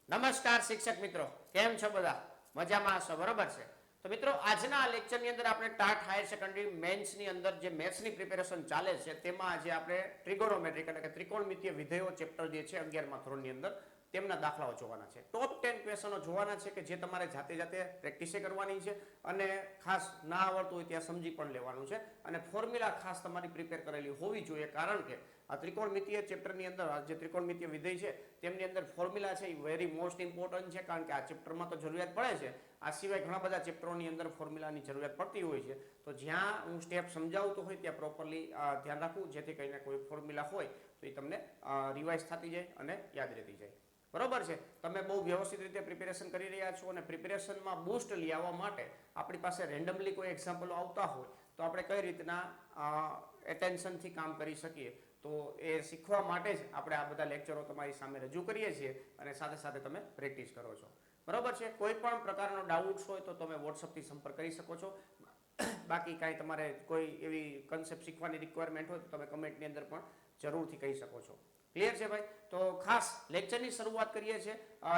નમસ્કાર શિક્ષક મિત્રો, કેમ છો બધા? મજામાં હશો, બરોબર છે? તો મિત્રો, આજના આ લેક્ચરની અંદર આપણે ટાટ હાયર સેકન્ડરી મેન્સની અંદર જે મેથ્સની પ્રિપેરેશન ચાલે છે તેમાં આજે આપણે ટ્રિગોનોમેટ્રિક એટલે કે ત્રિકોણમિતીય વિધેયો ચેપ્ટર જે છે 11મા ધોરણની અંદર તેમના દાખલાઓ જોવાના છે. ટોપ 10 ક્વેશ્ચનો જોવાના છે કે જે તમારે જાતે જાતે પ્રેક્ટિસ કરવાની છે અને ખાસ ના આવડતું હોય ત્યાં સમજી પણ લેવાનું છે અને ફોર્મ્યુલા ખાસ તમારી પ્રિપેર કરેલી હોવી જોઈએ, કારણ કે આ ત્રિકોણમિતીય ચેપ્ટરની અંદર જે ત્રિકોણમિતીય વિધેય છે તેમની અંદર ફોર્મ્યુલા છે એ વેરી મોસ્ટ ઇમ્પોર્ટન્ટ છે, કારણ કે આ ચેપ્ટરમાં તો જરૂરિયાત પડે છે. આ સિવાય ઘણા બધા ચેપ્ટરોની અંદર ફોર્મ્યુલાની જરૂરિયાત પડતી હોય છે. તો જ્યાં હું સ્ટેપ સમજાવતો હોય ત્યાં પ્રોપરલી ધ્યાન રાખવું, જેથી કરીને કોઈ ફોર્મ્યુલા હોય તો એ તમને રિવાઇઝ થતી જાય અને યાદ રહેતી જાય. બરોબર છે? તમે બહુ વ્યવસ્થિત રીતે પ્રિપેરેશન કરી રહ્યા છો અને પ્રિપેરેશનમાં બૂસ્ટ લઈ આવવા માટે આપણી પાસે રેન્ડમલી કોઈ એક્ઝામ્પલો આવતા હોય તો આપણે કઈ રીતના એટેન્શનથી કામ કરી શકીએ, તો એ શીખવા માટે જ આપણે આ બધા લેક્ચરો તમારી સામે રજૂ કરીએ છીએ અને સાથે સાથે તમે પ્રેક્ટિસ કરો છો. બરોબર છે? કોઈ પણ પ્રકારનો ડાઉટ્સ હોય તો તમે વોટ્સઅપથી સંપર્ક કરી શકો છો. બાકી કાંઈ તમારે કોઈ એવી કન્સેપ્ટ શીખવાની રિક્વાયરમેન્ટ હોય તો તમે કમેન્ટની અંદર પણ જરૂરથી કહી શકો છો. ક્લિયર છે ભાઈ? તો ખાસ લેક્ચરની શરૂઆત કરીએ છીએ.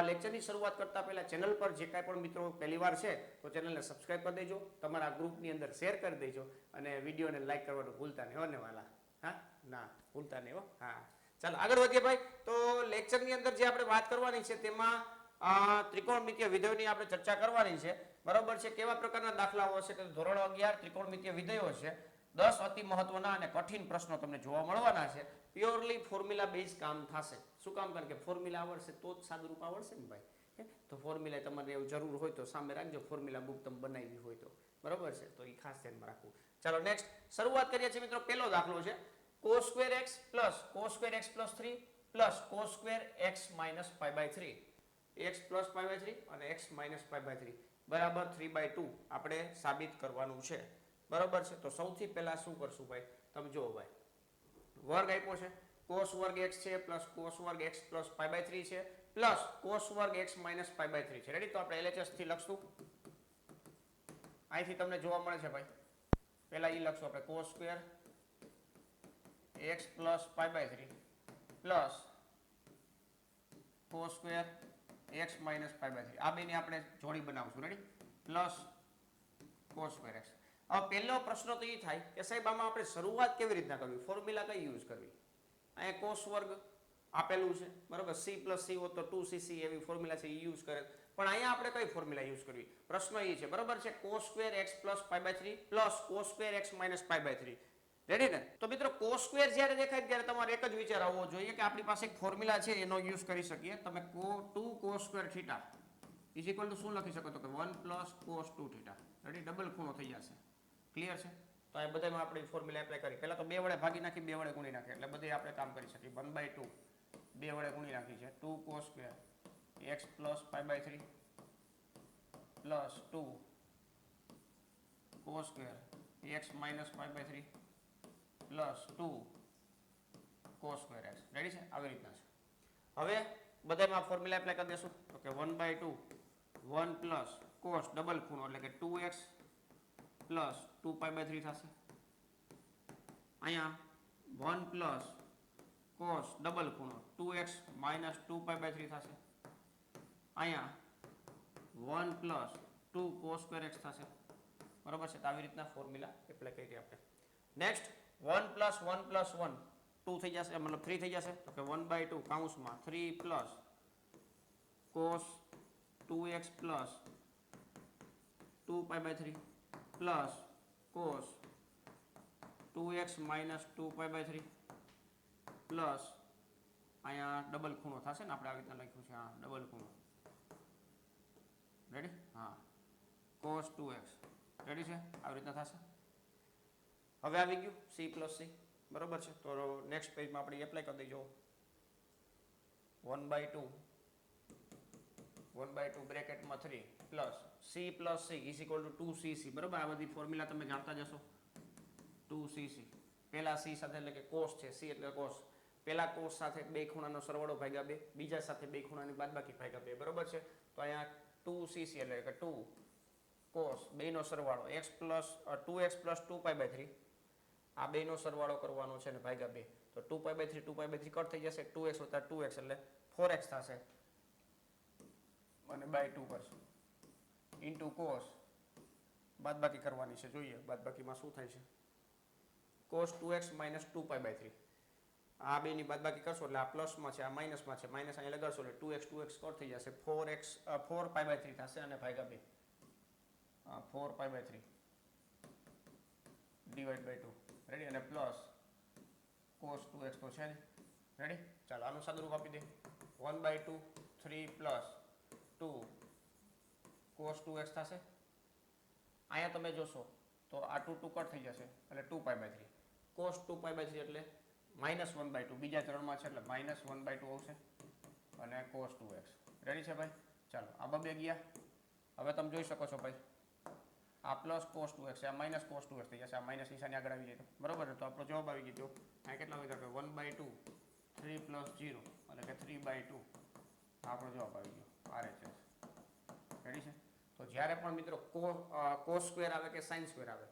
લેક્ચરની શરૂઆત કરતા પહેલા ચેનલ પર જે કાંઈ પણ મિત્રો પહેલીવાર છે તો ચેનલને સબસ્ક્રાઇબ કરી દેજો, તમારા ગ્રુપની અંદર શેર કરી દેજો અને વિડીયોને લાઈક કરવાનું ભૂલતા નહીં હો ને વાલા. હા, ના ભૂલતા નહીં હો. હા, ચાલો આગળ વધીએ ભાઈ. તો લેક્ચરની અંદર જે આપણે વાત કરવાની છે તેમાં ત્રિકોણમિતીય વિધેયોની આપણે ચર્ચા કરવાની છે. બરોબર છે? કેવા પ્રકારના દાખલાઓ હશે? તો ધોરણ 11 ત્રિકોણમિતીય વિધેયો છે. 10 અતિ મહત્વના અને કઠિન પ્રશ્નો તમને જોવા મળવાના છે. પ્યોરલી ફોર્મ્યુલા બેઝ કામ થશે. શું કામ? કારણ કે ફોર્મ્યુલા આવડશે તો જ સાદુરૂપ આવડશે ને ભાઈ. તો ફોર્મ્યુલા તમારે એવું જરૂર હોય તો સામે રાખજો, ફોર્મ્યુલા બુક તમે બનાવી હોય તો. બરોબર છે? તો એ ખાસ ધ્યાનમાં રાખવું. ચાલો નેક્સ્ટ શરૂઆત કરીએ છીએ મિત્રો. પહેલો દાખલો છે cos² x plus cos² x plus 3 plus cos² x minus π/3. x plus π/3 અને x minus π/3 બરાબર 3/2 આપણે સાબિત કરવાનું છે. બરોબર છે? તો સૌથી પહેલા શું કરશું ભાઈ? તમે જુઓ ભાઈ, વર્ગ આપ્યો છે, cos વર્ગ x છે પ્લસ cos વર્ગ x પ્લસ π/3 છે પ્લસ cos વર્ગ x minus π/3 છે. રેડી? તો આપણે LHS થી લખશું. અહીંથી તમને જોવા મળે છે ભાઈ, પહેલા એ લખશું આપણે cos² x plus π/3 plus cos² x minus π/3. આ બેની આપણે જોડી બનાવશું. રેડી? Plus cos² x. હવે પહેલો પ્રશ્ન તો એ થાય કે સાહેબ આમાં આપણે શરૂઆત કેવી રીતના કરવી, ફોર્મ્યુલા કઈ યુઝ કરવી? અહીંયા cos વર્ગ આપેલું છે, બરોબર? c પ્લસ c હોત તો 2cc એવી ફોર્મ્યુલા છે, એ યુઝ કરે. પણ અહીંયા આપણે કઈ ફોર્મ્યુલા યુઝ કરવી? પ્રશ્ન એ છે, બરોબર છે? cos² x plus π/3 plus cos² x minus π/3. Ready ને? તો મિત્રો cos² જ્યારે દેખાય ત્યારે તમારે એક જ વિચાર આવવો જોઈએ કે આપણી પાસે એક ફોર્મ્યુલા છે એનો યુઝ કરી શકીએ. તમે 2 cos² θ ઇઝ ઇક્વલ ટુ શું લખી શકો? તો કે 1 પ્લસ cos 2 θ. રેડી? ડબલ ખૂણો થઈ જશે. ક્લિયર છે? તો આ બધામાં આપણે ફોર્મ્યુલા એપ્લાય કરી. પહેલા તો 2 વડે ભાગી નાખી, 2 વડે ગુણી નાખી, એટલે બધે આપણે કામ કરી શકીએ. 1/2 2 વડે ગુણી નાખી છે. 2 cos² x plus π/3 plus 2 cos² x minus π/3 plus 2 cos² x. Ready છે? આવી રીતના છે. હવે બધામાં ફોર્મ્યુલા એપ્લાય કરી દેશું. તો કે 1/2 1 પ્લસ cos ડબલ ખૂણો એટલે કે 2x પ્લસ 2π/3 થશે. અહીંયા 1 પ્લસ cos ડબલ ખૂણો 2x માઇનસ 2π/3 થશે. અહીંયા 1 પ્લસ 2 cos² x થશે. બરોબર છે? તો આવી રીતના ફોર્મ્યુલા એપ્લાય કરી આપણે. નેક્સ્ટ 1 પ્લસ 1 પ્લસ 1 2 થઈ જશે, મતલબ 3 થઈ જશે. તો કે 1/2 કૌંસમાં 3 plus cos 2x plus 2π/3 plus cos 2x minus 2π/3 plus અહીંયા ડબલ ખૂણો થશે ને, આપણે આવી રીતના લખ્યું છે. હા, ડબલ ખૂણો. રેડી? હા, cos 2x. રેડી છે? આવી રીતના થશે. હવે આવી ગયું c પ્લસ c. બરોબર છે? તો નેક્સ્ટ પેજમાં આપણે એપ્લાય કરી દઈજો. 1/2 બ્રેકેટમાં 3 plus c plus c is equal to 2cc. બરોબર? આ બધી ફોર્મ્યુલા તમે જાણતા જશો. 2cc પહેલા c સાથે એટલે કે cos છે, c એટલે cos. પહેલા cos સાથે બે ખૂણાનો સરવાળો ભાગ્યા 2, બીજા સાથે બે ખૂણાની બાદબાકી ભાગ્યા 2. બરોબર છે? તો અહીંયા 2cc એટલે કે 2 cos બેનો સરવાળો x પ્લસ 2x પ્લસ 2π/3. આ બેનો સરવાળો કરવાનો છે ને ભાગ્યા 2. તો 2π/3 2π/3 કટ થઈ જશે. 2x વત્તા 2x એટલે 4x થશે. બાય 2 કરશું ઇન્ટુ કોસ બાદબાકી કરવાની છે, જોઈએ બાદબાકીમાં શું થાય છે, cos 2x minus 2 pi by 3 આ બેની બાદબાકી કરશો એટલે આ પ્લસમાં છે આ માઇનસમાં છે, માઇનસ અહીં લગાડશો એટલે 2x સ્કોર થઈ જશે, 4 પાઈ બાય 3 થશે અને ભાગ્યા 2 4 પાઈ બાય 3 ડિવાઈડ બાય 2 રેડી અને પ્લસ cos 2x તો છે રેડી. ચાલો આનું સાદુરૂપ આપી દે 1/2 3 પ્લસ 2 cos 2x થશે. અહીંયા તમે જોશો તો આ 2 2 કટ થઈ જશે એટલે 2 pi by 3 cos 2 pi by 3 એટલે -1/2 બીજા ચરણમાં છે એટલે -1/2 આવશે અને cos 2x રેડી છે ભાઈ. ચાલો આ બબે ગયા. હવે તમે જોઈ શકો છો ભાઈ આ પ્લસ cos 2x છે, આ માઇનસ cos 2x થઈ જશે, આ માઇનસ નિશાની આગળ આવી જાય તો બરોબર ને. તો આપણો જવાબ આવી ગયો. આ કેટલા હોય કે 1/2 3 પ્લસ 0 એટલે કે 3/2 આપણો જવાબ આવી ગયો RHS રેડી છે. તો જ્યારે પણ મિત્રો cos સ્ક્વેર આવે કે sin સ્ક્વેર આવે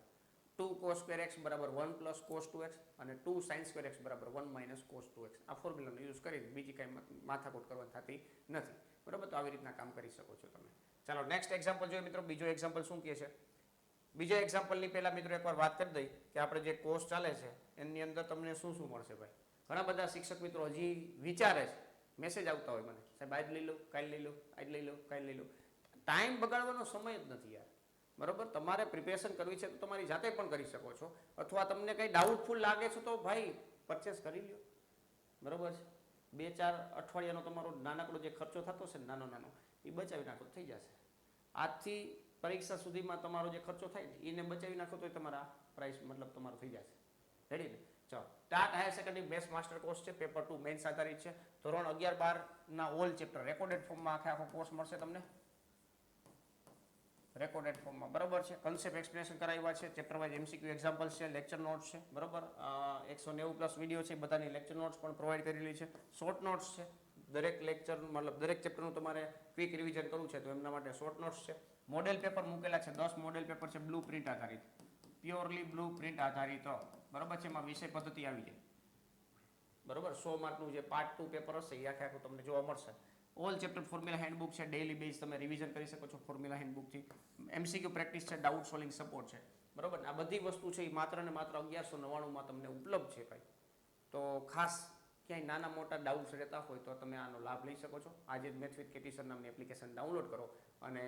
2 cos સ્ક્વેર x બરાબર 1 પ્લસ cos 2x અને 2 sin સ્ક્વેર x બરાબર 1 માઇનસ cos 2x આ ફોર્મ્યુલાનો યુઝ કરી બીજી કાંઈ માથાકૂટ કરવાની થતી નથી બરાબર. તો આવી રીતના કામ કરી શકો છો તમે. ચાલો નેક્સ્ટ એક્ઝામ્પલ જોઈએ મિત્રો. બીજો એક્ઝામ્પલ શું કહે છે, બીજા એક્ઝામ્પલની પહેલા મિત્રો એકવાર વાત કરી દઈ કે આપણે જે કોર્સ ચાલે છે એની અંદર તમને શું શું મળશે ભાઈ. ઘણા બધા શિક્ષક મિત્રો હજી વિચારે છે, મેસેજ આવતા હોય મને, સાહેબ આજ લઈ લો, કાલ લઈ લો, આજ લઈ લો, કાલ લઈ લો. ટાઈમ બગાડવાનો સમય જ નથી યાર બરોબર. તમારે પ્રિપેરેશન કરવી છે તો તમારી જાતે પણ કરી શકો છો, અથવા તમને કંઈ ડાઉટફુલ લાગે છે તો ભાઈ પરચેસ કરી લ્યો બરોબર છે. 2-4 અઠવાડિયાનો તમારો નાનકડો જે ખર્ચો થતો છે નાનો નાનો એ બચાવી નાખો થઈ જશે. આજથી પરીક્ષા સુધીમાં તમારો જે ખર્ચો થાય ને એને બચાવી નાખો તો તમારા પ્રાઇસ મતલબ તમારો થઈ જશે રેડી ને. ચાલો TAT higher secondary best master course છે, પેપર 2 મેન્સ આધારિત છે. ધોરણ 11-12 ઓલ ચેપ્ટર રેકોર્ડેડ ફોર્મમાં આખો કોર્સ મળશે તમને રેકોર્ડેડ ફોર્મમાં બરોબર છે. કન્સેપ્ટ એક્સપ્લેનેશન કરાવ્યા છે, ચેપ્ટર વાઇઝ એમસીક્યુ એક્ઝામ્પલ્સ છે, લેક્ચર નોટ્સ છે બરોબર. 190+ વિડીયો છે, બધાની લેક્ચર નોટ્સ પણ પ્રોવાઈડ કરેલી છે, શોર્ટ નોટ્સ છે. દરેક લેક્ચર મતલબ દરેક ચેપ્ટરનું તમારે ક્વિક રિવિઝન કરવું છે તો એમના માટે શોર્ટ નોટ્સ છે. મોડેલ પેપર મૂકેલા છે, 10 મોડેલ પેપર છે બ્લુ પ્રિન્ટ આધારિત, પ્યોરલી બ્લુ પ્રિન્ટ આધારિત બરોબર છે. એમાં વિષય પદ્ધતિ આવી જાય બરોબર. 100 માર્કનું જે પાર્ટ 2 પેપર હશે એ આખે તમને જોવા મળશે. ઓલ ચેપ્ટર ફોર્મ્યુલા હેન્ડબુક છે, ડેઈલી બેઝ તમે રિવિઝન કરી શકો છો ફોર્મ્યુલા હેન્ડબુકથી. એમસીક્યુ પ્રેક્ટિસ છે, ડાઉટ સોલ્વિંગ સપોર્ટ છે બરોબર. આ બધી વસ્તુ છે એ માત્ર ને માત્ર 1199માં તમને ઉપલબ્ધ છે ભાઈ. તો ખાસ ક્યાંય નાના મોટા ડાઉટ્સ રહેતા હોય તો તમે આનો લાભ લઈ શકો છો. આજે જ મેથ્સ વિથ કેટી સર નામની એપ્લિકેશન ડાઉનલોડ કરો અને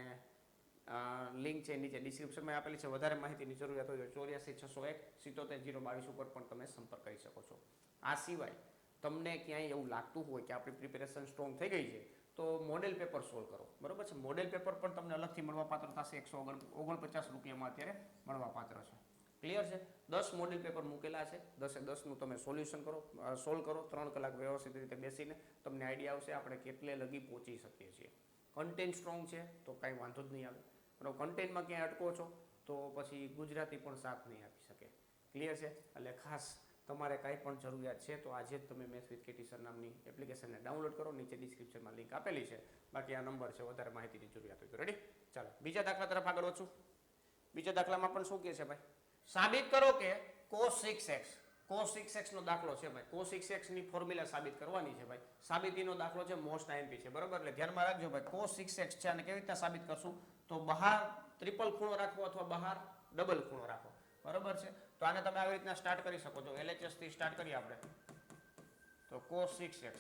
લિંક છે નીચે ડિસ્ક્રિપ્શનમાં આપેલી છે. વધારે માહિતીની જરૂરિયાત હોય તો 84 601 77 022 ઉપર પણ તમે સંપર્ક કરી શકો છો. આ સિવાય તમને ક્યાંય એવું લાગતું હોય કે આપણી પ્રિપેરેશન સ્ટ્રોંગ થઈ ગઈ છે તો મોડેલ પેપર સોલ્વ કરો બરોબર છે. મોડેલ પેપર પણ તમને અલગથી મળવાપાત્ર થશે, 149 રૂપિયામાં અત્યારે મળવાપાત્ર છે. ક્લિયર છે. 10 મોડેલ પેપર મૂકેલા છે, 10-10નું તમે સોલ્યુશન કરો, સોલ્વ કરો 3 કલાક વ્યવસ્થિત રીતે બેસીને તમને આઈડિયા આવશે આપણે કેટલે લગી પહોંચી શકીએ છીએ. કન્ટેન્ટ સ્ટ્રોંગ છે તો કાંઈ વાંધો જ નહીં આવે બરાબર. કન્ટેન્ટમાં ક્યાંય અટકો છો તો પછી ગુજરાતી પણ સાથ નહીં આપી શકે. ક્લિયર છે. એટલે ખાસ તમારે કાંઈ પણ જરૂરિયાત છે તો આજે જ તમે મેથ્સ વિથ કેટી સર નામની એપ્લિકેશનને ડાઉનલોડ કરો, નીચે ડિસ્ક્રિપ્શનમાં લિંક આપેલી છે. બાકી આ નંબર છે વધારે માહિતીની જરૂરિયાત હોય તો રેડી. ચાલો બીજા દાખલા તરફ આગળ વધશું. બીજા દાખલામાં પણ શું કહે છે ભાઈ, સાબિત કરો કે cos 6x નો દાખલો છે ભાઈ. cos 6x ની ફોર્મ્યુલા સાબિત કરવાની છે ભાઈ. સાબિતીનો દાખલો છે, મોસ્ટ આઈએમપી છે બરોબર. એટલે ધ્યાનમાં રાખજો ભાઈ. cos 6x છે અને કેવી રીતના સાબિત કરશું તો બહાર ટ્રિપલ ખૂણો રાખવો અથવા બહાર ડબલ ખૂણો રાખો બરોબર છે. તો આને તમે આવી રીતના સ્ટાર્ટ કરી શકો છો. LHS થી સ્ટાર્ટ કરીએ આપણે તો cos 6x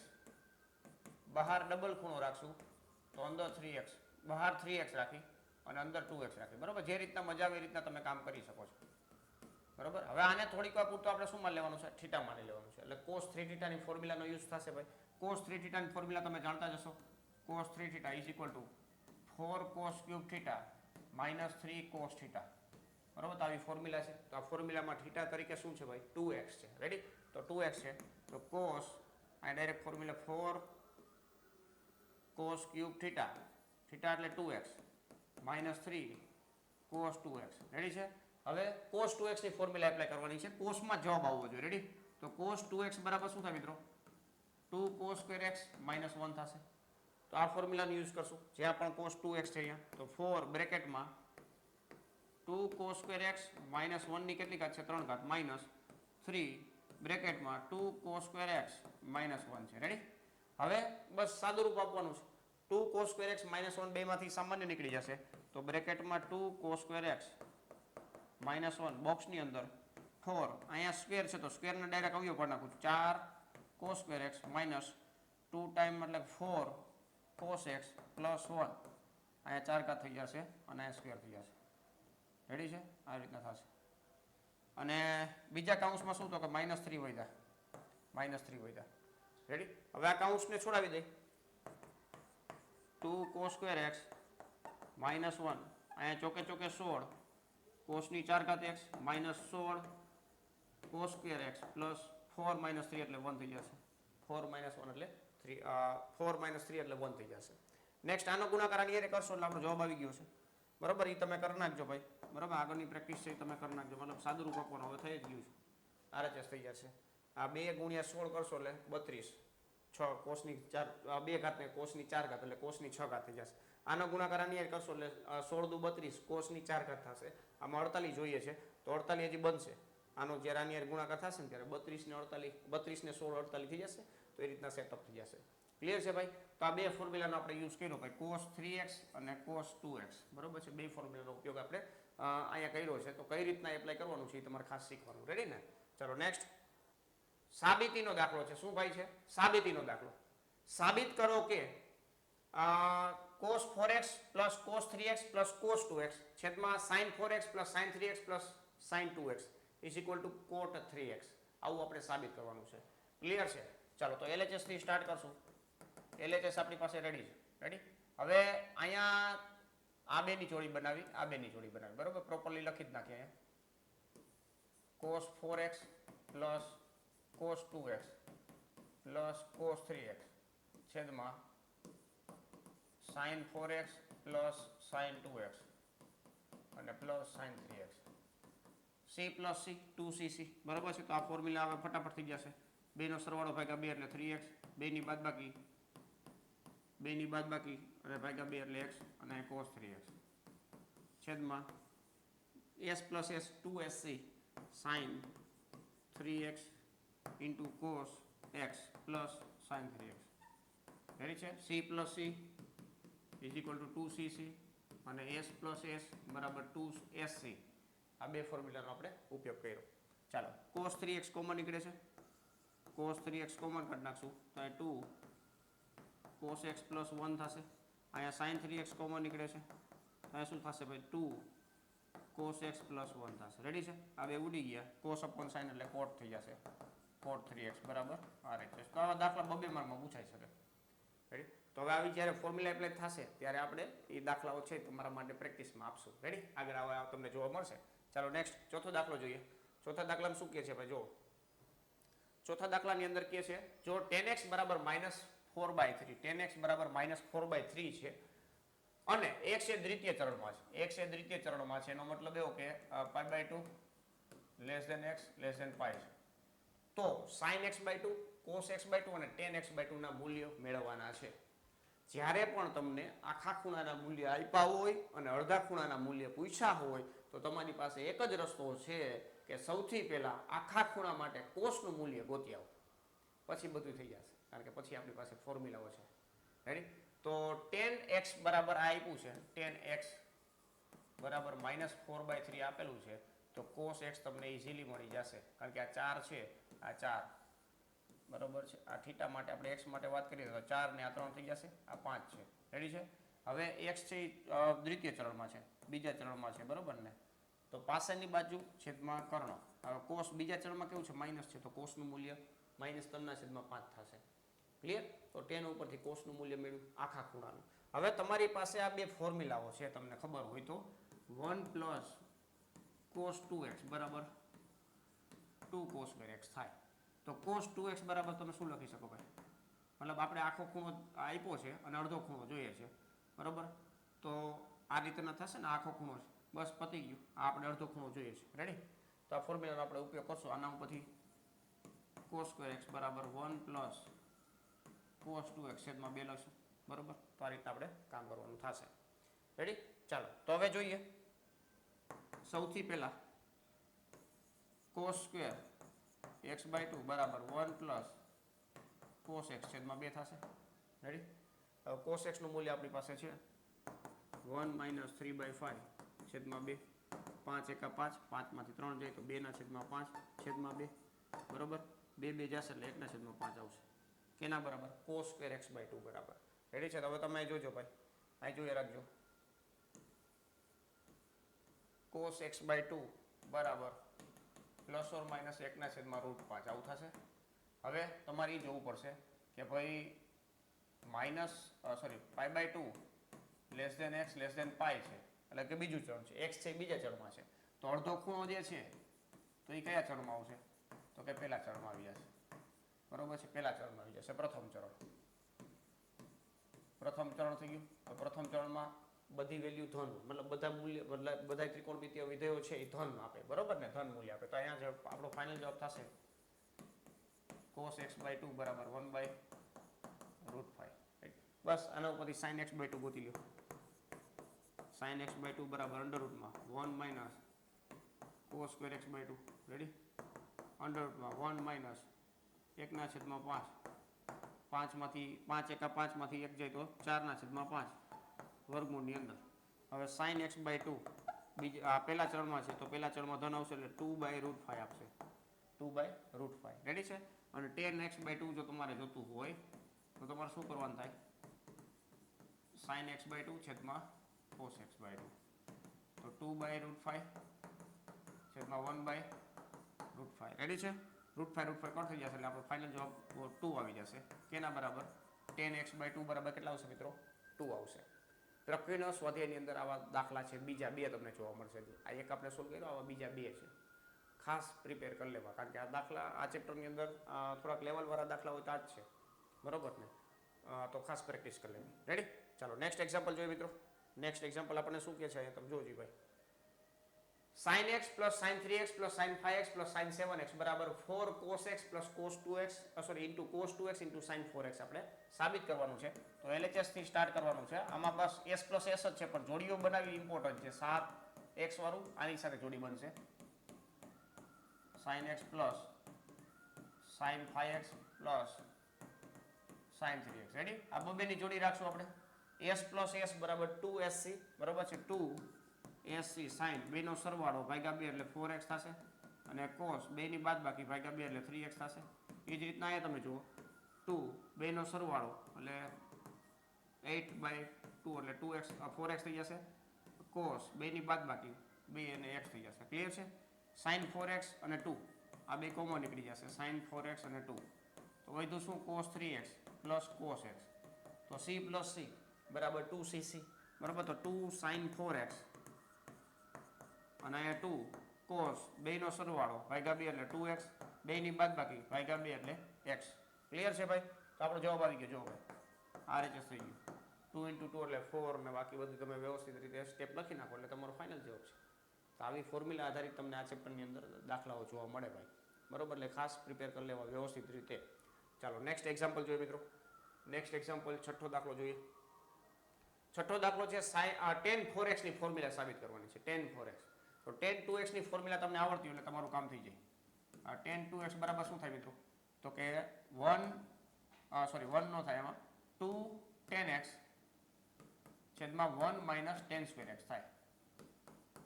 બહાર ડબલ ખૂણો રાખશું તો અંદર 3x, બહાર 3x રાખી અને અંદર 2x રાખી બરોબર. જે રીતના મજા આવે એ રીતના તમે કામ કરી શકો છો બરોબર. હવે આને થોડીક વાર પૂરતો આપણે શું માની લેવાનું છે, થીટા માની લેવાનું છે. એટલે cos 3θ ની ફોર્મ્યુલાનો યુઝ થશે ભાઈ. cos 3θ ની ફોર્મ્યુલા તમે જાણતા જશો. cos 3θ = 4 cos cube θ minus 3 cos θ બરોબર. તો આવી ફોર્મ્યુલા છે. તો આ ફોર્મ્યુલામાં θ તરીકે શું છે ભાઈ 2x છે રેડી. તો 2x છે તો cos આ ડાયરેક્ટ ફોર્મ્યુલા 4 cos cube θ એટલે 2x minus 3 cos 2x ready છે. હવે cos 2x ની ફોર્મ્યુલા એપ્લાય કરવાની છે. cos માં જવાબ આવવો જોઈએ રેડી. તો cos 2x બરાબર શું થાય મિત્રો 2 cos square x minus 1 થશે. તો આ ફોર્મ્યુલાનો યુઝ કરશું. જ્યાં પણ cos 2x છે અહીંયા તો 4 બ્રેકેટમાં 2 cos square x minus 1 ની કેટલી ઘાત છે 3 ઘાત minus 3 બ્રેકેટમાં 2 cos square x minus 1 છે રેડી. હવે બસ સાદું રૂપ આપવાનું છે. 2 cos square x minus 1 બેમાંથી સામાન્ય નીકળી જશે તો બ્રેકેટમાં 2 cos square x minus 1 બોક્સની અંદર 4 અહીંયા સ્ક્વેર છે તો સ્ક્વેરને ડાયરેક્ટ અવયવ કરી નાખું 4 cos square x minus 2 time એટલે 4 cos x plus 1 અહીંયા 4 ઘાત થઈ જશે અને અહીંયા સ્ક્વેર થઈ જશે રેડી છે આ રીતના થશે અને બીજા કાઉન્સમાં શું તો કે -3 વધ્યા રેડી હવે આ કાઉન્સને છોડાવી દઈ 2 cos square x minus 1 અહીંયા ચોકે ચોકે 16 cosની 4 ઘાત x minus 16 cos square x plus 4 minus 3 એટલે 1 થઈ જશે 4 minus 1 એટલે 3 4 minus 3 એટલે 1 થઈ જશે નેક્સ્ટ આનો ગુણાકાર આની હારે કરશો એટલે આપણો જવાબ આવી ગયો છે બરાબર એ તમે કરી નાખજો ભાઈ બરાબર આગળની પ્રેક્ટિસ છે તમે કરી નાખજો મતલબ સાદુરૂપ આપવાનું હવે થઈ જ ગયું છે આરએચએસ થઈ જશે આ 2 ગુણ્યા 16 કરશો એટલે 32 6 કોસની 4 2 ઘાત ને કોસની 4 ઘાત એટલે કોસની 6 ઘાત થઈ જશે આનો ગુણાકાર આની હારે કરશો એટલે 16 દુ 32 કોસની 4 ઘાત થશે આમાં 48 જોઈએ છે તો 48 હજી બનશે આનો જ્યારે આની હારે ગુણાકાર થશે ને ત્યારે 32 ને 16 48 થઈ જશે તો એ રીતના સેટઅપ થઈ જશે ક્લિયર છે ભાઈ તો આ બે ફોર્મ્યુલાનો આપણે યુઝ કર્યો ભાઈ cos 3x અને cos 2x બરોબર છે બે ફોર્મ્યુલાનો ઉપયોગ આપણે અહીંયા કર્યો છે તો કઈ રીતના એપ્લાય કરવાનું છે એ તમારે ખાસ શીખવાનું રેડી ને ચલો નેક્સ્ટ સાબિતીનો દાખલો છે શું ભાઈ છે સાબિતીનો દાખલો સાબિત કરો કે cos 4x plus cos 3x plus cos 2x છેદમાં sin 4x plus sin 3x plus sin 2x is equal to cot 3x આવું આપણે સાબિત કરવાનું છે ક્લિયર છે ચાલો તો LHS થી સ્ટાર્ટ કરશું LHS આપણી પાસે રેડી છે રેડી હવે અહીંયા આ બેની જોડી બનાવી આ બેની જોડી બનાવી બરોબર પ્રોપરલી લખી જ નાખીએ અહીંયા cos 4x plus cos 2x plus cos 3x છેદમાં sin 4x plus sin 2x અને plus sin 3x c plus c 2cc બરાબર છે તો આ ફોર્મ્યુલા હવે ફટાફટ થઈ જશે બેનો સરવાળો ભાગ્યા 2 એટલે 3x બેની બાદબાકી અને ભાગ્યા 2 એટલે x અને cos 3x છેદમાં s plus s 2sc sin 3x into cos x plus sin 3x ready છે c plus c is equal to 2cc અને s plus s બરાબર 2sc આ બે ફોર્મ્યુલાનો આપણે ઉપયોગ કર્યો ચાલો cos 3x કોમન નીકળે છે cos 3x કોમન કાઢી નાખશું તો એ 2 cos x plus 1 થશે અહીંયા sin 3x કોમન નીકળે છે અહીંયા શું થશે ભાઈ 2 cos x plus 1 થશે રેડી છે આ બે ઉડી ગયા cos upon sin એટલે cot થઈ જશે cot 3x બરાબર આ રીતે તો આવા દાખલા બબે માર્કમાં પૂછાઈ શકે રેડી તો હવે આવી જ્યારે ફોર્મ્યુલા એપ્લાય થશે ત્યારે આપણે એ દાખલાઓ છે તમારા માટે પ્રેક્ટિસમાં આપશું રેડી આગળ આવા તમને જોવા મળશે ચાલો નેક્સ્ટ ચોથો દાખલો જોઈએ ચોથા દાખલામાં શું કહે છે ભાઈ જો ચોથા દાખલાની અંદર કહે છે જો 10x બરાબર -4/3 10x બરાબર -4/3 છે અને x એ દ્વિતીય ચરણમાં છે x એ દ્વિતીય ચરણમાં છે એનો મતલબ એવો કે π/2 < x < π છે તો sin x/2 cos x/2 અને tan x/2 ના મૂલ્યો મેળવવાના છે જ્યારે પણ તમને આખા ખૂણાના મૂલ્ય આપ્યા હોય અને અડધા ખૂણાના મૂલ્ય પૂછ્યા હોય તો તમારી પાસે એક જ રસ્તો છે કે સૌથી પહેલા આખા ખૂણા માટે કોસનું મૂલ્ય ગોતી આવો પછી બધું થઈ જશે કારણ કે પછી આપણી પાસે ફોર્મ્યુલાઓ છે રેડી તો tan x બરાબર આ આપ્યું છે tan x બરાબર -4/3 આપેલું છે તો cos x તમને ઇઝીલી મળી જશે કારણ કે આ 4 છે આ 4 બરોબર છે આ થીટા માટે આપણે x માટે વાત કરીએ તો 4 ને આ 3 થઈ જશે આ 5 છે રેડી છે હવે x છે દ્વિતીય ચરણમાં છે બીજા ચરણમાં છે બરોબર ને તો પાછળની બાજુ છેદમાં કર્ણ હવે cos બીજા ચરણમાં કેવું છે માઈનસ છે તો cos નું મૂલ્ય -3/5 થશે ક્લિયર તો tan ઉપરથી cos નું મૂલ્ય મેળવ્યું આખા ખૂણાનું હવે તમારી પાસે આ બે ફોર્મ્યુલાઓ છે તમને ખબર હોય તો 1 plus cos 2x બરાબર 2 cos x થાય તો cos 2x બરાબર તમે શું લખી શકો ભાઈ મતલબ આપણે આખો ખૂણો આપ્યો છે અને અડધો ખૂણો જોઈએ છે બરાબર તો આ રીતના થશે ને આખો ખૂણો છે બસ પતી ગયું આ આપણે અડધો ખૂણો જોઈએ છે રેડી તો આ ફોર્મ્યુલાનો આપણે ઉપયોગ કરશું આના ઉપરથી cos x બરાબર 1 plus cos 2x છેદમાં 2 લખશું બરાબર તો આ રીતના આપણે કામ કરવાનું થશે રેડી ચાલો તો હવે જોઈએ સૌથી પહેલા cos square x/2 બરાબર 1 plus cos x છેદમાં 2 થશે રેડી હવે cos x નું મૂલ્ય આપણી પાસે છે 1 માઇનસ 3/5 છેદમાં 2, 5 એકા 5, 5 માંથી 3 જાય તો 2 ના છેદમાં 5 છેદમાં 2, બરોબર 2 2 જશે એટલે 1 ના છેદમાં 5 આવશે. કેના બરાબર? cos સ્ક્વેર x/2 બરાબર. રેડી છે? તો હવે તમે જોજો ભાઈ, અહીં જોઈએ રાખજો. cos x/2 બરાબર પ્લસ ઓર માઇનસ 1 ના છેદમાં √5 આવું થશે. હવે તમારે એ જોવું પડશે કે ભાઈ π/2 less than x less than π છે, એટલે કે બીજું ચરણ છે, x છે બીજા ચરણમાં છે, તો અડધો ખૂણો જે છે તો એ કયા ચરણમાં આવશે? તો કે પહેલા ચરણમાં આવી જશે. બરોબર છે? પહેલા ચરણમાં આવી જશે. પ્રથમ ચરણ થઈ ગયું. તો પ્રથમ ચરણમાં બધી વેલ્યુ ધન, મતલબ બધા મૂલ્ય, બધા ત્રિકોણમિતિય વિધેયો છે એ ધન આપે, બરોબર ને? ધન મૂલ્ય આપે. તો અહીંયા જે આપણો ફાઇનલ જવાબ થશે cos x/2 બરાબર 1/√5. બસ આના ઉપરથી sin x/2 ગોતી લો. sin x/2 બરાબર અંડરરૂટમાં 1 minus cos square x/2. Ready? અંડરરૂટમાં 1 માઇનસ 1 ના છેદમાં 5, 5 માંથી 5 એકા 5 માંથી 1 જાય તો 4 ના છેદમાં 5 વર્ગમૂળની અંદર. હવે sin x/2 આ પહેલા ચરણમાં છે, તો પહેલા ચરણમાં ધન આવશે એટલે 2/√5 આપશે. 2/√5. રેડી છે? અને tan x/2 જો તમારે જોતું હોય તો તમારે શું કરવાનું થાય? sin x/2 છેદમાં cos x/2. તો 2/√5 છેદમાં 1/√5. રેડી છે? √5 કોણ થઈ જશે એટલે આપણો ફાઇનલ જવાબ 2 આવી જશે. કેના બરાબર? tan x/2 બરાબર કેટલા આવશે મિત્રો? 2 આવશે. પ્રક્રિયાના સ્વાધ્યાયની અંદર આવા દાખલા છે બીજા 2 તમને જોવા મળશે. આ એક આપણે સોલ્વ કર્યો, આવા બીજા 2 છે. ખાસ પ્રિપેર કરી લેવા, કારણ કે આ દાખલા આ ચેપ્ટરની અંદર થોડાક લેવલવાળા દાખલા હોય તો આ જ છે, બરોબર ને? તો ખાસ પ્રેક્ટિસ કરી લેવી. રેડી? ચાલો નેક્સ્ટ એક્ઝામ્પલ જોઈએ મિત્રો. નેક્સ્ટ એક્ઝામ્પલ આપણને શું કહે છે અહીંયા તમે જોજો ભાઈ. sin x plus sin 3x plus sin 5x plus sin 7x બરાબર 4 cos x plus cos 2x into cos 2x into sin 4x આપણે સાબિત કરવાનું છે. તો LHS થી સ્ટાર્ટ કરવાનું છે. આમાં બસ s plus s જ છે, પણ જોડીઓ બનાવવી ઇમ્પોર્ટન્ટ છે. 7x વાળું આની સાથે જોડી બનશે sin x plus sin 5x plus sin 3x. Ready? આ બબેની જોડી રાખશું આપણે. s plus s બરાબર 2sc બરાબર છે? 2sc sin બેનો સરવાળો ભાગ્યા 2 એટલે 4x થશે, અને cos બેની બાદબાકી ભાગ્યા 2 એટલે 3x થશે. એ જ રીતના અહીંયા તમે જુઓ 2 બેનો સરવાળો એટલે 8/2 એટલે 2x 4x થઈ જશે. cos બેની બાદબાકી 2 અને x થઈ જશે. ક્લિયર છે? sin 4x અને 2 આ બે કોમન નીકળી જશે. sin 4x અને 2 તો વધ્યું શું? cos 3x plus cos x. તો c plus c બરાબર 2cc બરાબર. તો 2 sin 4x અને અહીંયા 2 cos બેનો સરવાળો ભાગ્યા 2 એટલે 2x, બેની બાદબાકી ભાગ્યા 2 એટલે x. ક્લિયર છે ભાઈ? તો આપણો જવાબ આવી ગયો. જો ભાઈ RHS થઈ ગયું. 2 × 2 એટલે 4 ને બાકી બધું તમે વ્યવસ્થિત રીતે સ્ટેપ લખી નાખો એટલે તમારો ફાઇનલ જવાબ છે. તો આવી ફોર્મ્યુલા આધારિત તમને આ ચેપ્ટરની અંદર દાખલાઓ જોવા મળે ભાઈ, બરોબર? એટલે ખાસ પ્રિપેર કરી લેવા વ્યવસ્થિત રીતે. ચાલો નેક્સ્ટ એક્ઝામ્પલ જોઈએ મિત્રો. નેક્સ્ટ એક્ઝામ્પલ છઠ્ઠો દાખલો જોઈએ. છઠ્ઠો દાખલો છે tan 4x ની ફોર્મ્યુલા સાબિત કરવાની છે. tan 4x. તો tan 2x ની ફોર્મ્યુલા તમને આવડતી હોય એટલે તમારું કામ થઈ જાય. tan 2x બરાબર શું થાય મિત્રો? તો કે 1 નો થાય એમાં 2 tan x છેદમાં 1 માઇનસ tan સ્ક્વેર x થાય.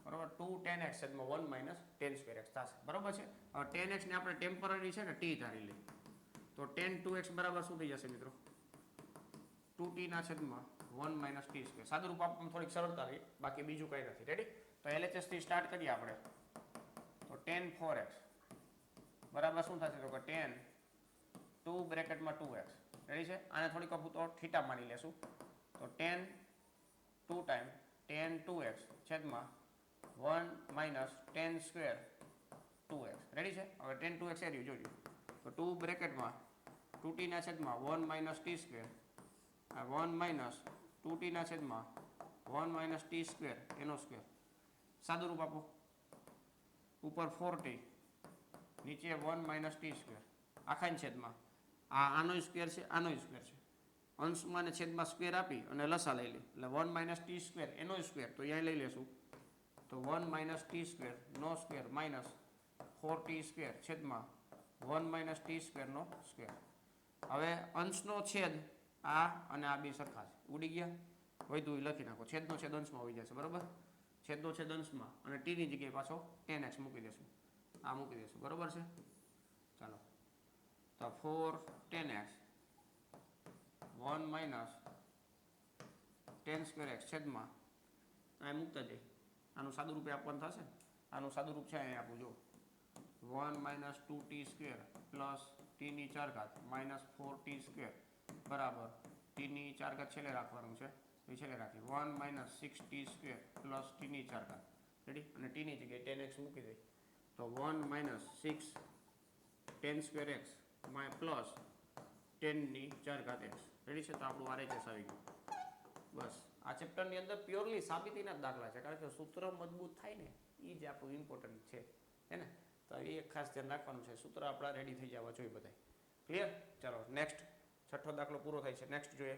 બરોબર? 2 tan x છેદમાં 1 માઇનસ tan સ્ક્વેર x થશે. બરોબર છે? હવે tan x ને આપણે ટેમ્પરરી છે ને t ધારી લઈએ. તો tan 2x બરાબર શું થઈ જશે મિત્રો? 2t ના છેદમાં 1 માઇનસ t સ્ક્વેર. સાદું રૂપ આપવામાં થોડીક સરળતા રહી, બાકી બીજું કંઈ નથી. રેડી? તો LHS થી સ્ટાર્ટ કરીએ આપણે. તો tan 4x બરાબર શું થશે? તો કે tan 2 બ્રેકેટમાં 2x. રેડી છે? આને થોડીક વખત તો થીટા માની લેશું. તો tan 2 ટાઈમ tan 2x છેદમાં 1 minus tan square 2x. Ready છે? હવે tan 2x એ રહ્યું જોજો. તો 2 બ્રેકેટમાં 2t ના છેદમાં 1 માઇનસ t સ્ક્વેર, આ 1 માઇનસ 2t ના છેદમાં 1 માઇનસ t સ્ક્વેર એનો સ્ક્વેર. સાદું રૂપ આપો. ઉપર 4t નીચે 1 માઇનસ t સ્ક્વેર આખાની છેદમાં આનો સ્ક્વેર છે, આનો સ્ક્વેર છે. અંશમાં ને છેદમાં સ્ક્વેર આપી અને લસા લઈ લે એટલે 1 માઇનસ t સ્ક્વેર એનો સ્ક્વેર. તો અહીંયા લઈ લેશું તો 1 માઇનસ t સ્ક્વેર નો સ્ક્વેર માઇનસ 4t સ્ક્વેર છેદમાં 1 માઇનસ t સ્ક્વેર નો સ્ક્વેર. હવે અંશનો છેદ આ અને આ બે સરખા છે, ઉડી ગયા. વધ્યું એ લખી નાખો, છેદનો છેદ અંશમાં આવી જશે, બરોબર. છેદનો છેદ અંશમાં અને ટીની જગ્યાએ પાછો 10x મૂકી દેશું, આ મૂકી દેશું, બરોબર છે. ચાલો તો 4 10x 1 માઇનસ 10 સ્ક્વેર x છેદમાં આ મૂકતા જઈએ, આનું સાદું રૂપે આપવાનું થશે. આનું સાદું રૂપ છે અહીં આપું જો, 1 માઇનસ 2t સ્ક્વેર પ્લસ tની 4 ઘાત માઇનસ 4t સ્ક્વેર બરાબર tની 4 ઘાત છેલ્લે રાખવાનું છે, એ છેલ્લે રાખી 1 માઇનસ 6t સ્ક્વેર પ્લસ tની 4 ઘાત. રેડી, અને tની જગ્યાએ 10x મૂકી દઈએ તો 1 માઇનસ 6 10 સ્ક્વેર x પ્લસ 10ની 4 ઘાત x. રેડી છે, તો આપણું RHS આવી ગયું. બસ આ ચેપ્ટરની અંદર પ્યોરલી સાબિતીના જ દાખલા છે, કારણ કે સૂત્ર મજબૂત થાય ને એ જ આપણું ઇમ્પોર્ટન્ટ છે, હે ને. તો એ ખાસ ધ્યાન રાખવાનું છે, સૂત્ર આપણા રેડી થઈ જવા જોઈએ બધા. ક્લિયર? ચાલો નેક્સ્ટ, છઠ્ઠો દાખલો પૂરો થાય છે. નેક્સ્ટ જોઈએ.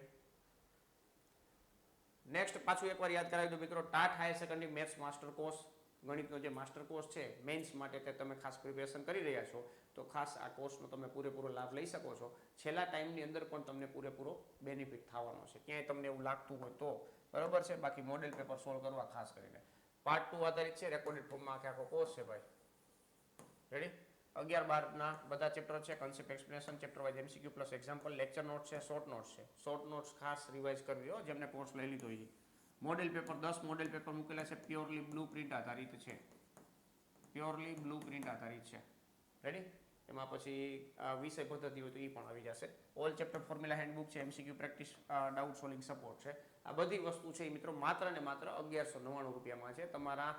નેક્સ્ટ પાછું એકવાર યાદ કરાવી દો મિત્રો, ટાટ higher secondary maths master course, ગણિતનો જે માસ્ટર કોર્સ છે મેઇન્સ માટે તે તમે ખાસ પ્રિપેરેશન કરી રહ્યા છો, તો ખાસ આ કોર્સનો તમે પૂરેપૂરો લાભ લઈ શકો છો. છેલ્લા ટાઈમની અંદર પણ તમને પૂરેપૂરો બેનિફિટ થવાનો છે, ક્યાંય તમને એવું લાગતું હોય તો, બરાબર છે. બાકી મોડેલ પેપર સોલ્વ કરવા ખાસ કરીને પાર્ટ 2 આધારિત છે, રેકોર્ડેડ ફોર્મમાં આખો કોર્સ છે ભાઈ. રેડી, 11-12ના બધા ચેપ્ટર છે, concept explanation, chapter wise MCQ plus example, lecture notes છે, શોર્ટ નોટ્સ છે. શોર્ટ નોટ્સ ખાસ રિવાઇઝ કરવી હો જેમને કોર્સ લઈ લીધો છે. મોડેલ પેપર 10 મોડેલ પેપર મૂકેલા છે, પ્યોરલી બ્લુ પ્રિન્ટ આધારિત છે, પ્યોરલી બ્લુ પ્રિન્ટ આધારિત છે. રેડી, એમાં પછી વિષય પદ્ધતિ હોય તો એ પણ આવી જશે. ઓલ ચેપ્ટર ફોર્મ્યુલા હેન્ડબુક છે, MCQ practice, doubt solving support છે. આ બધી વસ્તુ છે એ મિત્રો માત્ર ને માત્ર 1199 રૂપિયામાં છે. તમારા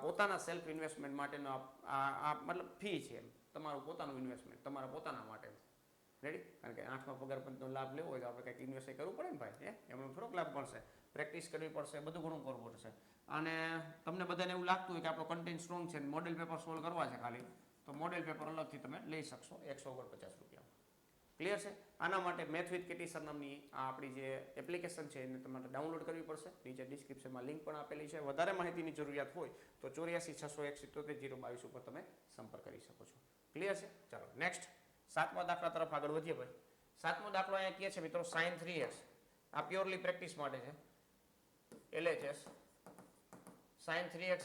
પોતાના સેલ્ફ ઇન્વેસ્ટમેન્ટ માટેનો આ મતલબ ફી છે, એમ તમારું પોતાનું ઇન્વેસ્ટમેન્ટ તમારા પોતાના માટે. રેડી, કારણ કે 8મા પગાર પંચનો લાભ લેવો હોય તો આપણે કંઈક ઇન્વેસ્ટ કરવું પડે ને ભાઈ, એમનો થોડોક લાભ મળશે, પ્રેક્ટિસ કરવી પડશે, બધું ઘણું કરવું પડશે. અને તમને બધાને એવું લાગતું હોય કે આપણો કન્ટેન્ટ સ્ટ્રોંગ છે, મોડેલ પેપર સોલ્વ કરવા છે ખાલી, તો મોડેલ પેપર અલગથી તમે લઈ શકશો 149 રૂપિયામાં. ક્લિયર છે? આના માટે મેથ વિથ કેટી સર નામની આપણી જે એપ્લિકેશન છે એને તમારે ડાઉનલોડ કરવી પડશે. નીચે ડિસ્ક્રિપ્શનમાં લિંક પણ આપેલી છે. વધારે માહિતીની જરૂરિયાત હોય તો 84 601 77 022 ઉપર તમે સંપર્ક કરી શકો છો. ક્લિયર છે? ચાલો નેક્સ્ટ 7મા દાખલા તરફ આગળ વધીએ ભાઈ. 7મો દાખલો અહીંયા કહે છે મિત્રો sin 3x, આ પ્યોરલી પ્રેક્ટિસ માટે છે. LHS sin 3x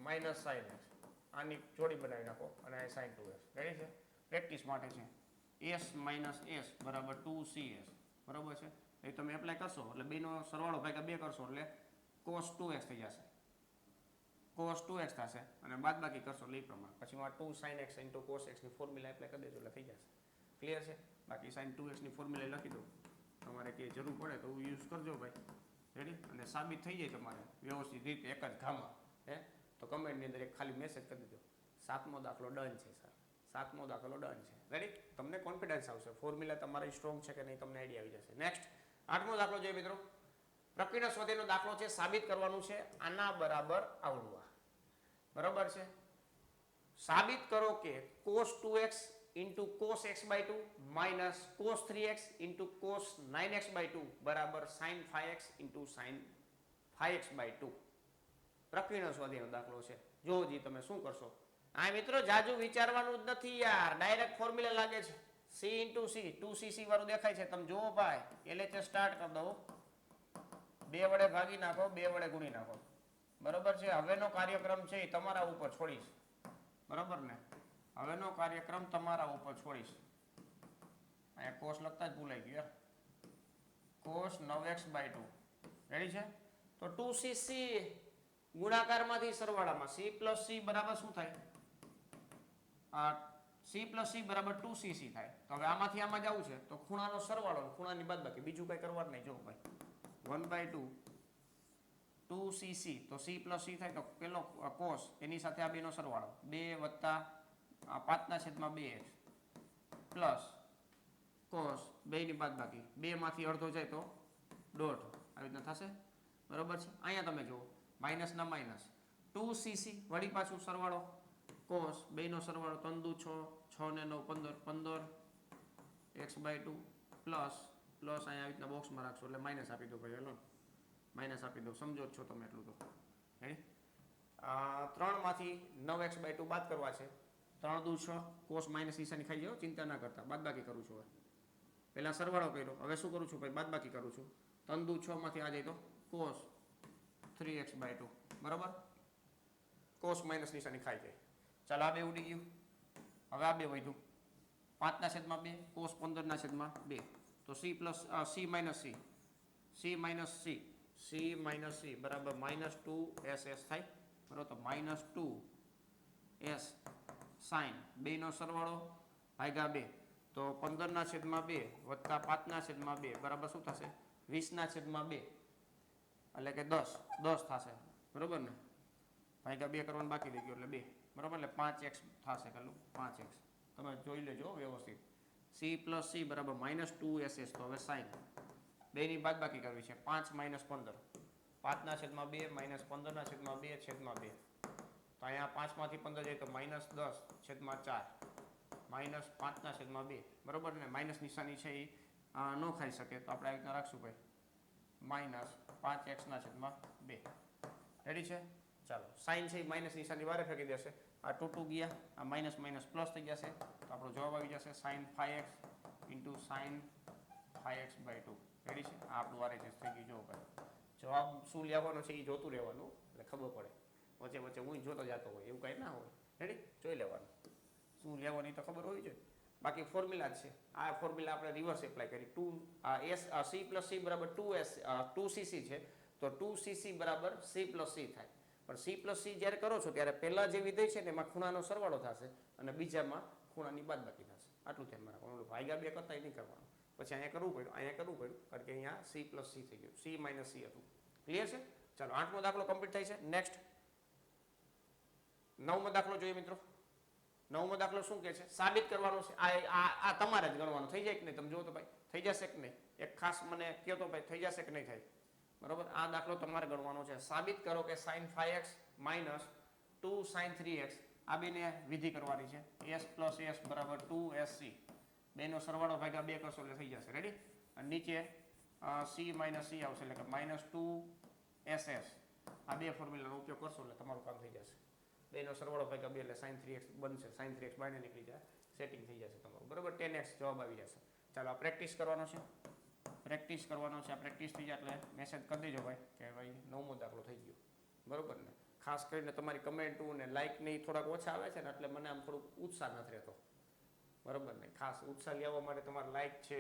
minus sin x, આની જોડી બનાવી નાખો અને આ sin 2x. રેડી છે? પ્રેક્ટિસ માટે છે. s માઇનસ s બરાબર 2cs, બરાબર છે. એ તમે એપ્લાય કરશો એટલે બેનો સરવાળો ભાગ્યા 2 કરશો એટલે cos 2x થઈ જશે, cos 2x થશે, અને બાદબાકી કરશો એટલે એ પ્રમાણે પછી 2 sin x into cos x ની ફોર્મ્યુલા એપ્લાય કરી દેજો એટલે થઈ જશે. ક્લિયર છે? બાકી sin 2x ની ફોર્મ્યુલા લખી દો, તમારે કે જરૂર પડે તો યુઝ કરજો ભાઈ. રેડી, અને સાબિત થઈ જાય તમારે વ્યવસ્થિત રીતે એક જ ઘામાં, તો કમેન્ટની અંદર એક ખાલી મેસેજ કરી દેજો, 7મો દાખલો ડન છે સર, 7મો દાખલો ડન છે. રેડી, તમને કોન્ફિડન્સ આવશે, ફોર્મ્યુલા તમારી સ્ટ્રોંગ છે કે નહીં તમને આઈડિયા આવી જશે. નેક્સ્ટ 8મો દાખલો જોઈએ મિત્રો. પ્રકૃતિના સ્વાધીનનો દાખલો છે, સાબિત કરવાનું છે આના બરાબર આવડવા. બરાબર છે? સાબિત કરો કે cos 2x into cos x by 2 minus cos 3x into cos 9x by 2 બરાબર sin 5x into sin 5x by 2. પ્રકૃતિના સ્વાધીનનો દાખલો છે. જોજી તમે શું કરશો. આ મિત્રો જાજુ વિચારવાનું જ નથી યાર, ડાયરેક્ટ ફોર્મ્યુલા લાગે છે. c into c 2cc વાળું દેખાય છે, તમે જુઓ ભાઈ. LHS સ્ટાર્ટ કરી દો, 2 વડે ભાગી નાખો, 2 વડે ગુણી નાખો. બરોબર છે? હવેનો કાર્યક્રમ છે એ તમારા ઉપર છોડીશ, બરોબર ને? હવેનો કાર્યક્રમ તમારા ઉપર છોડીશ. અહીંયા cos લખતા જ ભૂલાઈ ગયું યાર, cos 9x by 2. રેડી છે? તો 2cc ગુણાકારમાંથી સરવાળામાં c plus c બરાબર શું થાય? c plus c બરાબર 2cc થાય. તો હવે આમાંથી આમાં જવું છે તો ખૂણાનો સરવાળો, ખૂણાની બાદબાકી, બીજું કઈ કરવાનું નહીં. જો ભાઈ 1/2 2cc, તો c plus c થાય તો પેલો cos એની સાથે આ બેનો સરવાળો 2 વત્તા 5/2x પ્લસ cos 2 ની બાદબાકી, 2 માંથી અડધો જાય તો 1/2, આવી રીતના થશે. બરોબર છે? અહીંયા તમે જુઓ માઇનસ ના માઇનસ 2cc વળી પાછું સરવાળો cos 2 નો સરવાળો 3 દુ 6, 6 ને 9 15 x/2 પ્લસ અહીંયા આવી રીતના બોક્સમાં રાખશો એટલે માઇનસ આપી દો ભાઈ. હેલો, માઇનસ આપી દો, સમજો જ છો તમે એટલું તો. રેડી? 3 માંથી 9x/2 બાદ કરવા છે, 3 દુ 6, cos માઇનસ નિશાની ખાઈ જાઓ, ચિંતા ના કરતા, બાદબાકી કરું છું હવે. પહેલા સરવાળો કર્યો, હવે શું કરું છું ભાઈ? બાદબાકી કરું છું. 3 દુ 6 માંથી આ જાય તો cos 3x/2 બરાબર. cos માઇનસ નિશાની ખાઈ જાય. ચાલો આ બે ઉડી ગયું. હવે આ બે વધ્યું 5/2 cos 15/2 તો c માઇનસ c બરાબર -2ss થાય બરાબર. તો -2s sin 2 નો સરવાળો ભાગ્યા 2 તો 15/2 વત્તા 5/2 બરાબર શું થશે? 20/2 એટલે કે 10 થશે બરાબર ને. ભાગ્યા 2 કરવાનું બાકી રહી ગયું એટલે 2 બરાબર. એટલે 5x થશે. કેટલું? 5x. તમે જોઈ લેજો વ્યવસ્થિત. c + c બરાબર -2ss. તો હવે sin 2 ની બાદબાકી કરવી છે. 5 - 15 5/2 - 15/2/2. તો અહીંયા 5 માંથી 15 જાય તો -10/4 -5/2 બરાબર ને. માઇનસ નિશાની છે એ ન ખાઈ શકે તો આપણે આ રીતના રાખશું ભાઈ -5x/2. રેડી છે? ચાલો સાઇન છે એ માઇનસ નિશાની વારે ફેંકી દેશે. આ 2 ગયા, આ માઇનસ માઇનસ પ્લસ થઈ જશે તો આપણો જવાબ આવી જશે sin 5x * sin 5x/2. Ready છે? આ આપણું વારે થઈ ગયું. જો ભાઈ જવાબ શું લેવાનો છે એ જોતું રહેવાનું એટલે ખબર પડે. વચ્ચે વચ્ચે હું જોતો જતો હોય એવું કંઈ ના હોય. રેડી? જોઈ લેવાનું શું લેવાની તો ખબર હોવી જોઈએ. બાકી ફોર્મ્યુલા જ છે. આ ફોર્મ્યુલા આપણે રિવર્સ એપ્લાય કરી. c + c બરાબર 2cc છે તો 2cc બરાબર c + c થાય. પણ c + c જ્યારે કરો છો ત્યારે પહેલા જે વિધેય છે ને એમાં ખૂણાનો સરવાળો થશે અને બીજામાં ખૂણાની બાદબાકી થશે. આટલું ધ્યાનમાં રાખવાનું. ભાગ્યા 2 કરતા નહીં કરવાનું. પછી અહીંયા કરવું પડ્યું કારણ કે અહીંયા c + c થઈ ગયું. c - c હતું. ક્લિયર છે? ચાલો 8મો દાખલો કમ્પ્લીટ થાય છે. નેક્સ્ટ 9મો દાખલો જોઈએ મિત્રો. 9મો દાખલો શું કહે છે? સાબિત કરવાનો છે. આ તમારે જ ગણવાનું. થઈ જાય કે નહીં? તમે જુઓ તો ભાઈ થઈ જશે કે નહીં? એક ખાસ મને કહો તો ભાઈ થઈ જશે કે નહીં થાય? બરોબર. આ દાખલો તમારે ગણવાનો છે. સાબિત કરો કે sin 5x - 2 sin 3x આ બેને વિધિ કરવાની છે. s + s બરાબર 2sc. બેનો સરવાળો ભાગ્યા 2 કરશો એટલે થઈ જશે. રેડી? અને નીચે c - c આવશે એટલે કે -2ss. આ બે ફોર્મ્યુલાનો ઉપયોગ કરશો એટલે તમારું કામ થઈ જશે. બેનો સરવાળો ભાગ્યા 2 એટલે sin 3x બનશે. sin 3x બહાર નીકળી જાય, સેટિંગ થઈ જશે તમારું. બરાબર? 10x જવાબ આવી જશે. ચાલો આ પ્રેક્ટિસ કરવાનો છે. આ પ્રેક્ટિસ થઈ જાય એટલે મેસેજ કરી દેજો ભાઈ કે ભાઈ 9મો દાખલો થઈ ગયો. બરોબર ને? ખાસ કરીને તમારી કમેન્ટો ને લાઇક ને થોડાક ઓછા આવે છે ને એટલે મને આમ થોડુંક ઉત્સાહ નથી રહેતો. બરોબર ને? ખાસ ઉત્સાહ લેવા માટે તમારે લાઇક છે,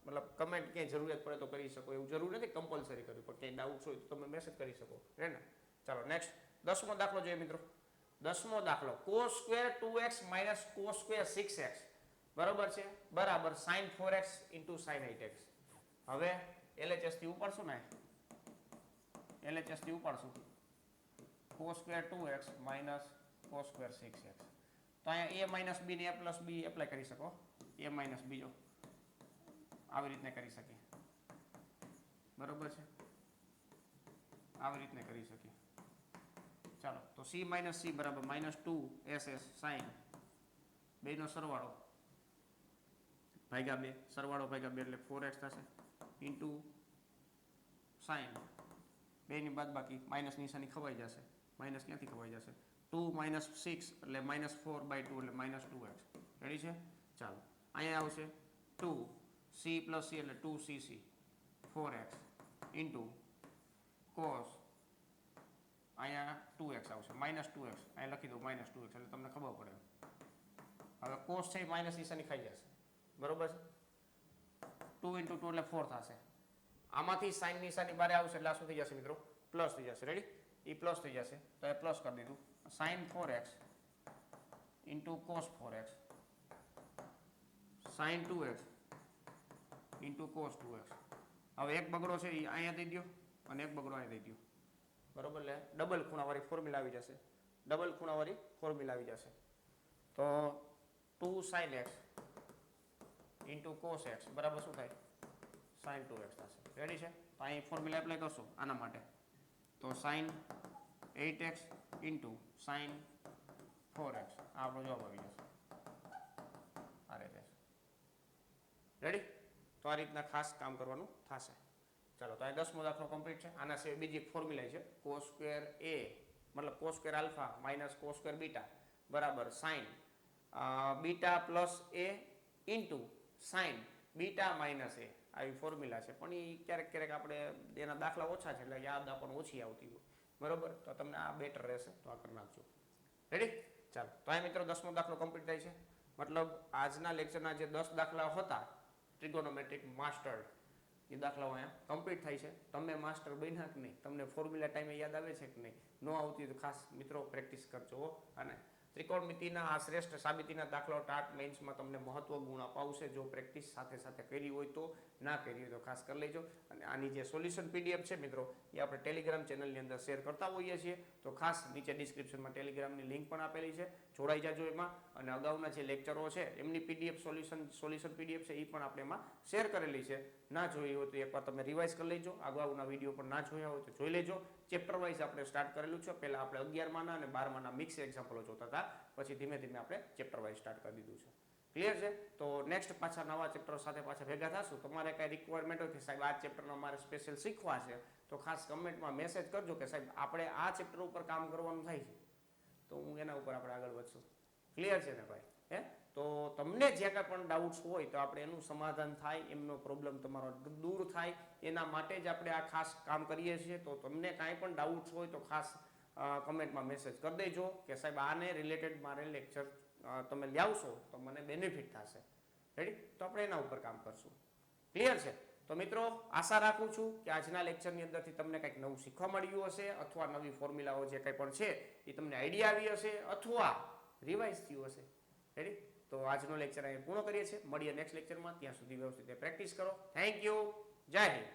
મતલબ કમેન્ટ ક્યાંય જરૂરિયાત પડે તો કરી શકો. એવું જરૂર નથી કમ્પલસરી કરવી, પણ ક્યાંય ડાઉટ્સ હોય તો તમે મેસેજ કરી શકો. હે ને? ચાલો નેક્સ્ટ 10મો દાખલો જોઈએ મિત્રો. 10મો દાખલો cos² 2x - cos² 6x બરોબર છે બરાબર sin 4x * sin 8x. હવે LHS થી ઉપાડશું ને, cos² 2x - cos² 6x. તો અહીંયા a - b ને a + b એપ્લાય કરી શકો. a - b જો આવી રીતને કરી શકીએ. બરોબર છે? આવી રીતને કરી શકીએ. ચાલો તો c - c બરાબર -2ss sin 2 નો સરવાળો ભાગ્યા 2 એટલે 4x થશે ઇન્ટુ sin 2 ની બાદબાકી માઇનસ નિશાની ખવાઈ જશે. માઇનસ ક્યાંથી ખવાઈ જશે? 2 - 6 એટલે -4/2 એટલે -2x. રેડી છે? ચાલો અહીંયા આવશે 2 c + c એટલે 2cc 4x ઇન્ટુ cos અહીંયા 2x આવશે -2x. અહીંયા લખી દઉં -2x એટલે તમને ખબર પડે. હવે cos છે માઇનસ નિશાની ખાઈ જશે. બરોબર છે? 2 × 2 એટલે 4 થશે. આમાંથી sin નિશાની બારે આવશે એટલે આ શું થઈ જશે મિત્રો? પ્લસ થઈ જશે. રેડી? એ પ્લસ થઈ જશે તો એ પ્લસ કરી દીધું. sin 4x * cos 4x sin 2x * cos 2x. હવે એક બગડો છે એ અહીંયા દઈ દો અને એક બગડો અહીંયા દઈ દો. બરોબર? એટલે ડબલ ખૂણાવાળી ફોર્મ્યુલા આવી જશે. તો 2 sin x * cos x બરાબર શું થાય? sin 2x થશે. રેડી છે? તો અહીં ફોર્મ્યુલા એપ્લાય કરશો આના માટે તો sin 8x * sin 4x આ આપણો જવાબ આવી જશે. આ રીતે. રેડી? તો આ રીતના ખાસ કામ કરવાનું થશે. ચાલો તો અહીં 10મો દાખલો કમ્પ્લીટ છે. આના સિવાય બીજી એક ફોર્મ્યુલા છે cos² a મતલબ cos² આલ્ફા - cos² બીટા બરાબર sin β + a * sin beta minus એ આવી ફોર્મ્યુલા છે, પણ એ ક્યારેક ક્યારેક આપણે એના દાખલા ઓછા છે એટલે યાદ આપણને ઓછી આવતી હોય, બરોબર. તો તમને આ બેટર રહેશે, તો આ કરી નાખજો. રેડી? ચાલો, તો આ મિત્રો 10મો દાખલો કમ્પ્લીટ થાય છે. મતલબ આજના લેક્ચરના જે 10 દાખલા હતા ટ્રિગોનોમેટ્રિક માસ્ટર, એ દાખલાઓ અહીંયા કમ્પ્લીટ થાય છે. તમે માસ્ટર બન્યા કે નહીં, તમને ફોર્મ્યુલા ટાઈમે યાદ આવે છે કે નહીં, ન આવતી તો ખાસ મિત્રો પ્રેક્ટિસ કરજો. અને ત્રિકોણમિતિના આ શ્રેષ્ઠ સાબિતીના દાખલાઓ ટાટ મેઇન્સમાં તમને મહત્વ ગુણ અપાવશે જો પ્રેક્ટિસ સાથે સાથે કરી હોય તો. ના કરી હોય તો ખાસ કરી લેજો. અને આની જે સોલ્યુશન પીડીએફ છે મિત્રો, એ આપણે ટેલિગ્રામ ચેનલની અંદર શેર કરતા હોઈએ છીએ, તો ખાસ નીચે ડિસ્ક્રિપ્શનમાં ટેલિગ્રામની લિંક પણ આપેલી છે, જોડાઈ જાજો એમાં. અને અગાઉના જે લેક્ચરો છે એમની પીડીએફ સોલ્યુશન પીડીએફ છે એ પણ આપણે એમાં શેર કરેલી છે. ના જોઈ હોય તો એકવાર તમે રિવાઇઝ કરી લેજો, અગાઉના વિડીયો પણ ના જોયા હોય તો જોઈ લેજો. ચેપ્ટર વાઇઝ આપણે સ્ટાર્ટ કરેલું છે. પહેલા આપણે 11માના અને 12માના મિક્સ એક્ઝામ્પલો જોતા હતા, પછી ધીમે ધીમે આપણે ચેપ્ટર વાઇઝ સ્ટાર્ટ કરી દીધું છે. ક્લિયર છે? તો નેક્સ્ટ પાછા નવા ચેપ્ટરો સાથે પાછા ભેગા થશું. તમારે કઈ રિક્વાયરમેન્ટ હોય કે સાહેબ આ ચેપ્ટરનો અમારે સ્પેશિયલ શીખવા છે, તો ખાસ કમેન્ટમાં મેસેજ કરજો કે સાહેબ આપણે આ ચેપ્ટર ઉપર કામ કરવાનું થાય છે, તો હું એના ઉપર આપણે આગળ વધશું. ક્લિયર છે ને ભાઈ? હે? તો તમને જે કાંઈ પણ ડાઉટ્સ હોય તો આપણે એનું સમાધાન થાય, એમનો પ્રોબ્લેમ તમારો દૂર થાય, એના માટે જ આપણે આ ખાસ કામ કરીએ છીએ. તો તમને કાંઈ પણ ડાઉટ્સ હોય તો ખાસ કમેન્ટમાં મેસેજ કરી દેજો કે સાહેબ આને રિલેટેડ મારે લેક્ચર તમે લાવશો તો મને બેનિફિટ થશે. રેડી? તો આપણે એના ઉપર કામ કરશું. ક્લિયર છે? તો મિત્રો આશા રાખું છું કે આજના લેક્ચરની અંદરથી તમને કંઈક નવું શીખવા મળ્યું હશે, અથવા નવી ફોર્મ્યુલાઓ જે કંઈ પણ છે એ તમને આઈડિયા આવી હશે, અથવા રિવાઇઝ થયું હશે. રેડી? તો આજનો લેક્ચર અહીં પૂર્ણ કરીએ છીએ. મળીએ નેક્સ્ટ લેક્ચરમાં. ત્યાં સુધી વ્યવસ્થિત પ્રેક્ટિસ કરો. Thank you. જય હિન્દ.